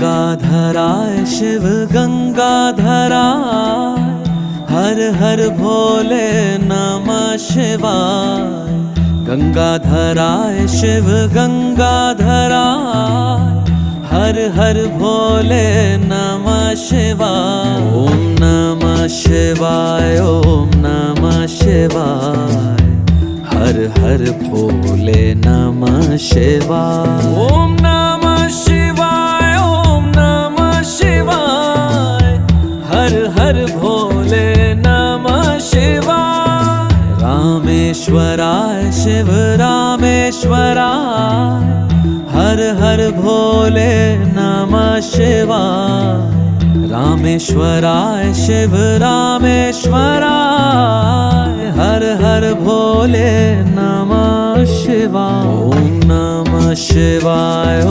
गंगाधराय शिव गंगाधराय, हर हर भोले नमः शिवाय। गंगाधराय शिव गंगाधराय, हर हर भोले नमः शिवाय। ओम नमः शिवाय, ओम नमः शिवाय, हर हर भोले नमः शिवाय। ओम नमः शिवाय, ओम नमः शिवाय, हर हर भोले नमः शिवाय। रामेश्वराय शिव रामेश्वराय, हर हर भोले नमः शिवाय। रामेश्वराय शिव रामेश्वराय, हर हर भोले नमः शिवाय। ओम नमः शिवाय।